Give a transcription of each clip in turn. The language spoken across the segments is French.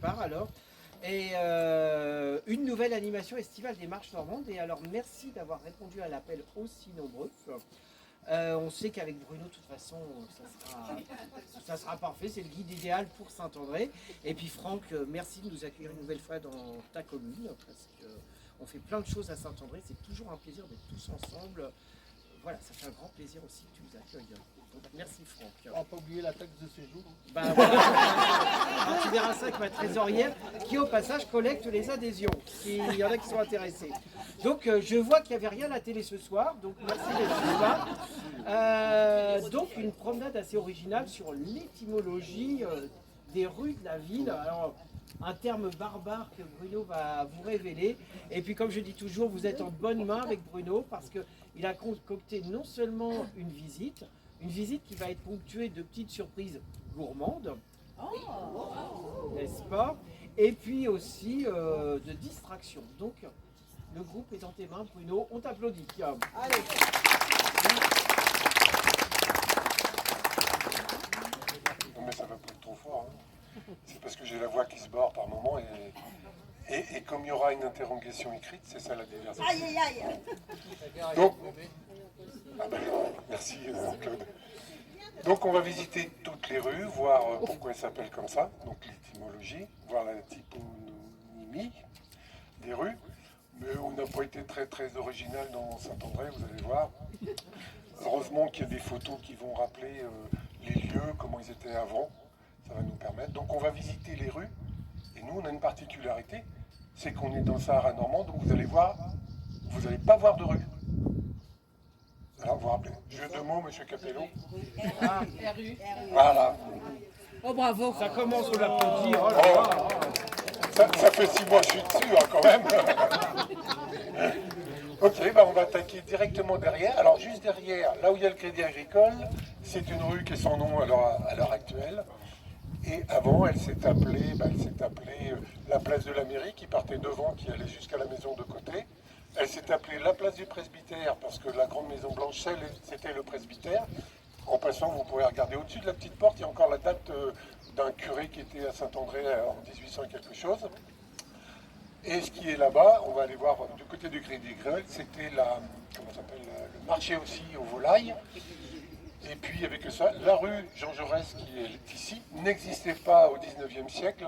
part alors. Et une nouvelle animation estivale des Marches Normandes. Et alors merci d'avoir répondu à l'appel aussi nombreux. On sait qu'avec Bruno, de toute façon, ça sera parfait. C'est le guide idéal pour Saint-André. Et puis Franck, merci de nous accueillir une nouvelle fois dans ta commune, parce qu'on fait plein de choses à Saint-André. C'est toujours un plaisir d'être tous ensemble. Voilà, ça fait un grand plaisir aussi que tu nous accueilles. Donc merci Franck. On va pas oublier la taxe de séjour. Ben, voilà. Alors, tu verras ça avec ma trésorière qui au passage collecte les adhésions, s'il y en a qui sont intéressés. Donc je vois qu'il n'y avait rien à la télé ce soir, donc merci d'être là. Donc une promenade assez originale sur l'étymologie des rues de la ville. Alors, un terme barbare que Bruno va vous révéler. Et puis comme je dis toujours, vous êtes en bonne main avec Bruno parce qu'il a concocté non seulement une visite qui va être ponctuée de petites surprises gourmandes, n'est-ce pas? Et puis aussi de distractions. Donc le groupe est dans tes mains, Bruno, on t'applaudit. Allez. Non mais ça va pas être trop fort. Hein. C'est parce que j'ai la voix qui se barre par moment et comme il y aura une interrogation écrite, c'est ça la diversion. Aïe aïe aïe. Donc, merci Claude. Donc on va visiter toutes les rues, voir pourquoi elles s'appellent comme ça, donc l'étymologie, voir la typonymie des rues. Mais on n'a pas été très original dans Saint-André, vous allez voir. Heureusement qu'il y a des photos qui vont rappeler les lieux, comment ils étaient avant. Ça va nous permettre. Donc on va visiter les rues. Et nous, on a une particularité, c'est qu'on est dans le Sahara normand, donc vous allez voir, vous n'allez pas voir de rue. Alors vous vous rappelez, jeu de mots, monsieur Capello. Ah, Voilà. Oh bravo. ça commence, on l'applaudir. Oh là là. Ça fait 6 mois que je suis dessus, hein, quand même. Ok, bah on va attaquer directement derrière. Alors juste derrière, là où il y a le Crédit Agricole, c'est une rue qui est sans nom à l'heure actuelle. Et avant, elle s'est appelée la place de la mairie, qui partait devant, qui allait jusqu'à la maison de côté. Elle s'est appelée la place du presbytère, parce que la grande maison blanche, c'était le presbytère. En passant, vous pourrez regarder au-dessus de la petite porte, il y a encore la date d'un curé qui était à Saint-André en 1800 quelque chose. Et ce qui est là-bas, on va aller voir du côté du Crédit Agricole, c'était le marché aussi aux volailles. Et puis avec ça, la rue Jean Jaurès qui est ici n'existait pas au 19e siècle.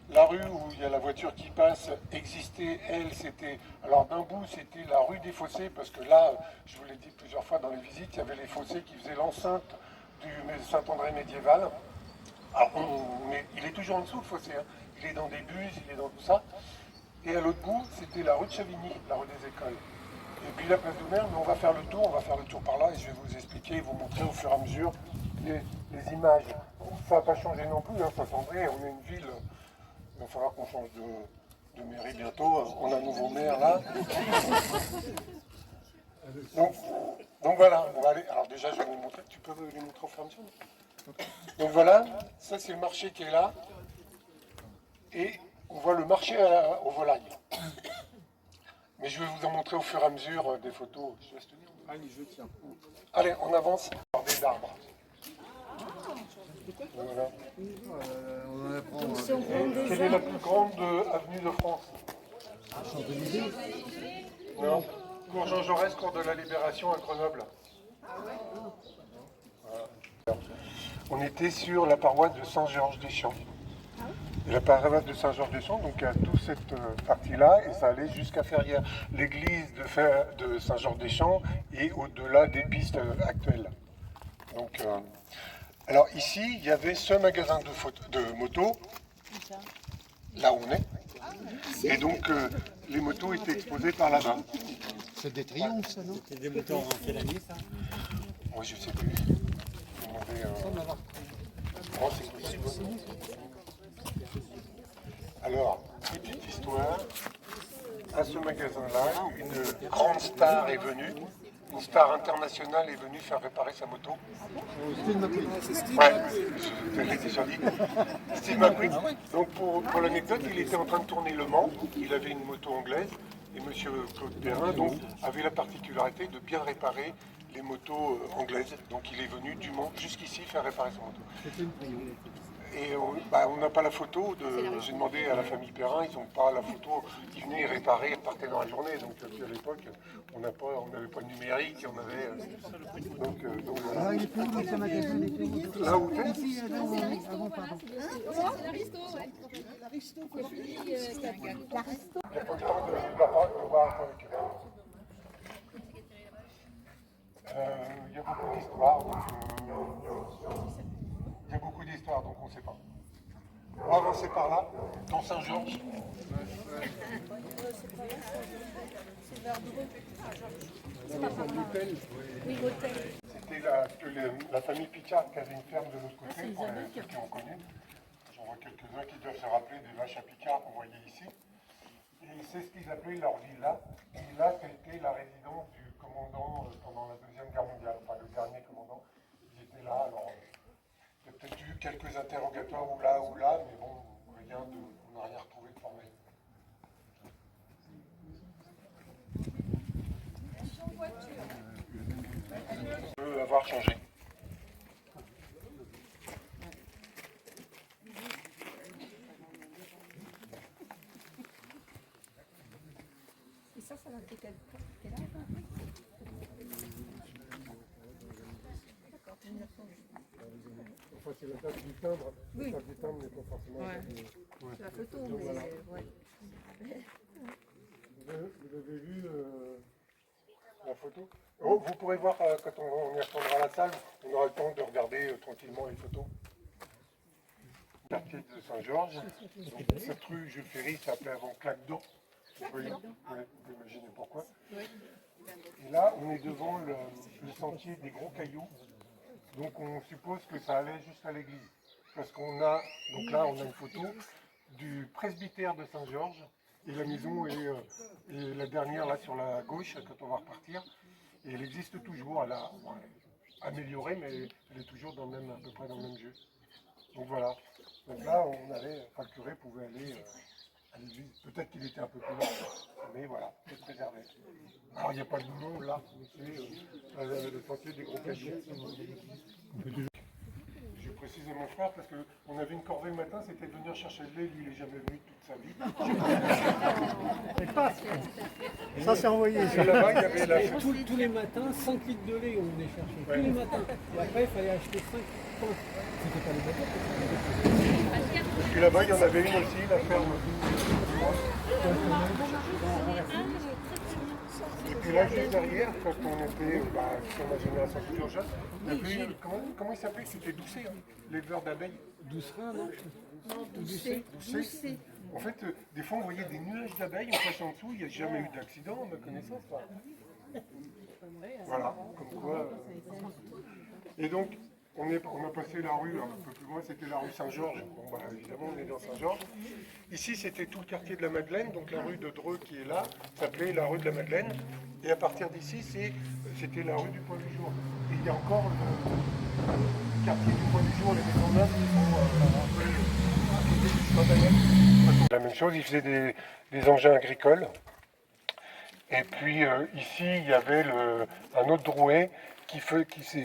La rue où il y a la voiture qui passe existait, elle, c'était... Alors d'un bout, c'était la rue des Fossés, parce que là, je vous l'ai dit plusieurs fois dans les visites, il y avait les fossés qui faisaient l'enceinte du Saint-André médiéval. Alors, mais il est toujours en dessous, le fossé. Hein. Il est dans des buses, il est dans tout ça. Et à l'autre bout, c'était la rue de Chavigny, la rue des Écoles. Et puis la place d'Houmer, mais on va faire le tour par là, et je vais vous expliquer, vous montrer au fur et à mesure les images. Ça n'a pas changé non plus, hein, Saint-André, on est une ville... Il va falloir qu'on change de mairie bientôt. On a un nouveau maire là. Donc voilà, on va aller. Alors déjà, je vais vous montrer. Tu peux les montrer au fur et à mesure. Donc voilà, ça c'est le marché qui est là. Et on voit le marché aux volailles. Mais je vais vous en montrer au fur et à mesure des photos. Je laisse tenir. Allez, je tiens. Allez, on avance par des arbres. Voilà. Quelle est la plus grande avenue de France? Non. Cours Jean Jaurès, cours de la Libération à Grenoble. Voilà. On était sur la paroisse de Saint-Georges-des-Champs. Et la paroisse de Saint-Georges-des-Champs, donc à toute cette partie-là, et ça allait jusqu'à Ferrières. L'église de Saint-Georges-des-Champs est au-delà des pistes actuelles. Donc, alors ici, il y avait ce magasin de motos, là où on est, et donc les motos étaient exposées par là-bas. C'est des triomphes, ça, non? C'est des motos en quelle année, ça? Oui, je sais plus. Oh, c'est possible. Alors, petite histoire. À ce magasin-là, une grande star est venue. Une star internationale est venue faire réparer sa moto. Ouais, je l'ai déjà dit. Steve McQueen. Donc pour l'anecdote, il était en train de tourner Le Mans. Il avait une moto anglaise. Et M. Claude Perrin donc, avait la particularité de bien réparer les motos anglaises. Donc il est venu du Mans jusqu'ici faire réparer sa moto. Et on n'a pas la photo. J'ai demandé à la famille Perrin, ils n'ont pas la photo. Ils venaient y réparer, ils repartaient dans la journée. Donc à l'époque, on n'avait pas de numérique. Et on avait, donc voilà. il est plus où ce magasin? Là où t'es Ici, avant, pardon. Il n'y a pas le temps de voir un peu avec eux. Il y a beaucoup d'histoires, donc on ne sait pas. On va avancer par là, dans Saint-Georges. C'était la famille Picard qui avait une ferme de l'autre côté, pour ceux qui ont connu. J'en vois quelques-uns qui doivent se rappeler des vaches à Picard qu'on voyait ici. Et c'est ce qu'ils appelaient leur villa. Et là, c'était la résidence du commandant pendant la Deuxième Guerre mondiale, enfin le dernier commandant. Il était là, alors il y a peut-être eu quelques interrogatoires ou là, mais bon, rien de, on n'a rien retrouvé de formel. Peut avoir changé. Et ça va être quel âge? D'accord, 1900. Enfin, c'est la date du timbre. Oui. La date du timbre n'est pas forcément. C'est la photo, mais voilà. ouais. Vous avez vu la photo? Oh, vous pourrez voir quand on y retournera à la salle, on aura le temps de regarder tranquillement les photos. Quartier de Saint-Georges. Cette rue Jules Ferry s'appelait avant Claque d'eau. Vous pouvez imaginer pourquoi. Et là, on est devant le sentier des gros cailloux. Donc on suppose que ça allait jusqu'à l'église. Parce qu'on a, donc là on a une photo du presbytère de Saint-Georges. Et la maison est la dernière là sur la gauche quand on va repartir. Et elle existe toujours, elle a amélioré, mais elle est toujours dans le même, à peu près dans le même jeu. Donc voilà. Donc là on allait, enfin le curé pouvait aller à l'église. Peut-être qu'il était un peu plus loin, mais voilà, c'est préservé. Alors il n'y a pas de nom là, mais c'est le sentier des gros cailloux. Je précise à mon frère parce qu'on avait une corvée le matin, c'était de venir chercher le lait, lui il n'est jamais venu toute sa vie. Et paf, ça c'est envoyé. Et là-bas il y avait la... Tous les matins, 5 litres de lait, on venait chercher. Ouais. Tous les matins. Et après, il fallait acheter 5 pains. C'était pas les bateaux. Et puis là-bas il y en avait une aussi, la ferme. Et puis là juste derrière, quand on était sur la génération future jeune, il y avait comment il s'appelait? C'était Doucet, hein, l'éleveur d'abeilles. Doucerin, non? Doucet. En fait, des fois on voyait des nuages d'abeilles, on passe en dessous, il n'y a jamais eu d'accident à ma connaissance. Voilà, comme quoi. Et donc, on a passé la rue un peu plus loin, c'était la rue Saint-Georges. Bon, évidemment, on est dans Saint-Georges. Ici, c'était tout le quartier de la Madeleine, donc la rue de Dreux qui est là, s'appelait la rue de la Madeleine. Et à partir d'ici, c'était la rue du Point du Jour. Et il y a encore le quartier du Point du Jour, les maisons neuves qui sont à côté du La même chose, ils faisaient des engins agricoles. Et puis ici, il y avait un autre Drouet qui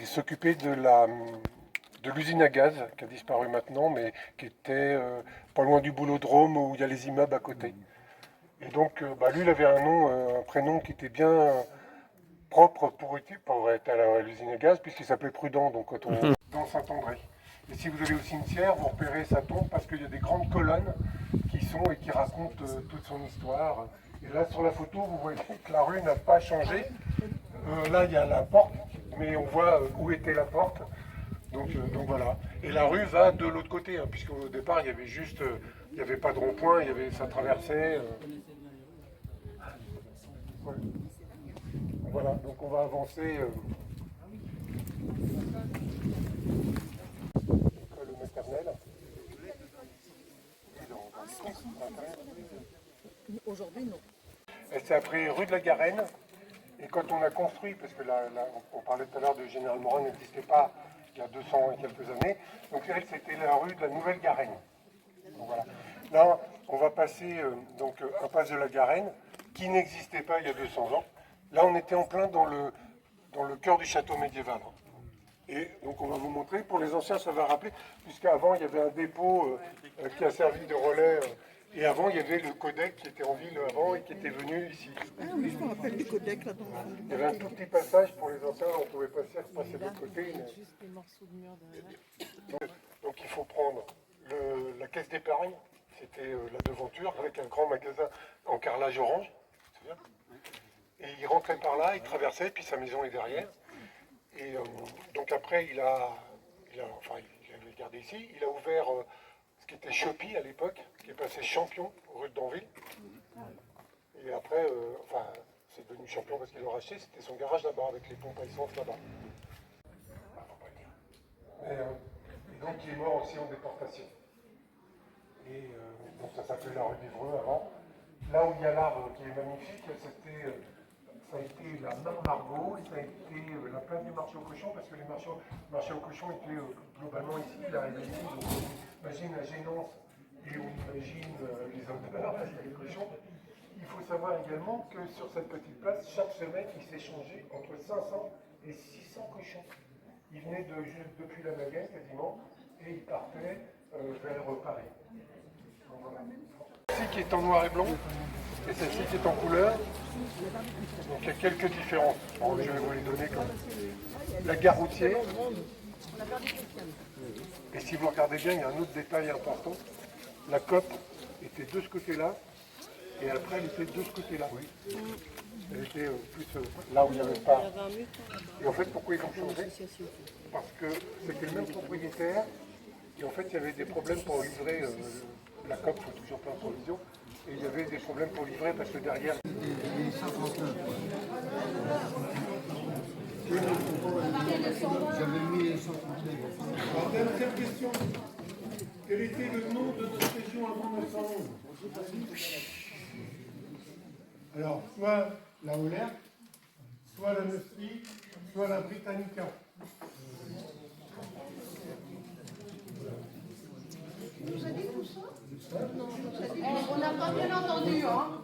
s'occupait de l'usine à gaz, qui a disparu maintenant, mais qui était pas loin du Boulodrome où il y a les immeubles à côté. Et donc, lui, il avait un prénom qui était bien propre pour être à l'usine à gaz, puisqu'il s'appelait Prudent, donc dans Saint-André. Et si vous allez au cimetière, vous repérez sa tombe parce qu'il y a des grandes colonnes qui racontent toute son histoire. Et là, sur la photo, vous voyez que la rue n'a pas changé. Là, il y a la porte, mais on voit où était la porte. Donc voilà. Et la rue va de l'autre côté, hein, puisqu'au départ, il y avait juste, il n'y avait pas de rond-point, ça traversait. Ouais. Voilà, donc on va avancer. École maternelle. Aujourd'hui, non. Elle s'est appelée rue de la Garenne. Et quand on a construit, parce que là, on parlait tout à l'heure de Général Morin, n'existait pas il y a 200 et quelques années, donc c'est vrai que c'était la rue de la Nouvelle Garenne. Donc, voilà. Là, on va passer impasse de la Garenne, qui n'existait pas il y a 200 ans. Là, on était en plein dans le cœur du château médiéval. Et donc on va vous montrer. Pour les anciens, ça va rappeler, puisqu'avant il y avait un dépôt qui a servi de relais. Et avant, il y avait le codec qui était en ville avant et qui était venu ici. Ah oui, je me rappelle du codec là-dedans. Il y avait un tout petit passage pour les anciens, on pouvait passer de l'autre côté. Donc il faut prendre la caisse d'épargne, c'était la devanture, avec un grand magasin en carrelage orange. Tu te souviens ? Et il rentrait par là, il traversait, puis sa maison est derrière. Et donc après, il avait gardé ici, il a ouvert ce qui était Shopee à l'époque, qui est passé champion rue de Danville. Et après, c'est devenu champion parce qu'il l'a racheté, c'était son garage là-bas, avec les pompes à essence là-bas. Et donc il est mort aussi en déportation. Et donc ça s'appelait la rue d'Évreux avant. Là où il y a l'arbre qui est magnifique, ça a été la Margot, ça a été la place du marché aux cochons, parce que les marchés aux cochons étaient globalement ici, il arrivait ici, donc on imagine la gênance et on imagine les odeurs, les cochons. Il faut savoir également que sur cette petite place, chaque semaine, il s'échangeait entre 500 et 600 cochons. Ils venaient depuis la Mayenne quasiment, et ils partaient vers Paris. Donc, voilà. Celle-ci qui est en noir et blanc, et celle-ci qui est en couleur. Donc il y a quelques différences. Bon, je vais vous les donner comme la gare routière. Et si vous regardez bien, il y a un autre détail important. La COP était de ce côté-là, et après elle était de ce côté-là. Elle était plus là où il n'y avait pas. Et en fait, pourquoi ils ont changé? Parce que c'était le même propriétaire, et en fait, il y avait des problèmes pour livrer. La COP, il faut toujours plein de provisions. Et il y avait des problèmes pour livrer parce que derrière. J'avais mis 139. Alors, dernière question. Quel était le nom de notre région avant 1911? Alors, soit la Hollère, soit la Neustrie, soit la Britannica. On n'a pas bien entendu, hein.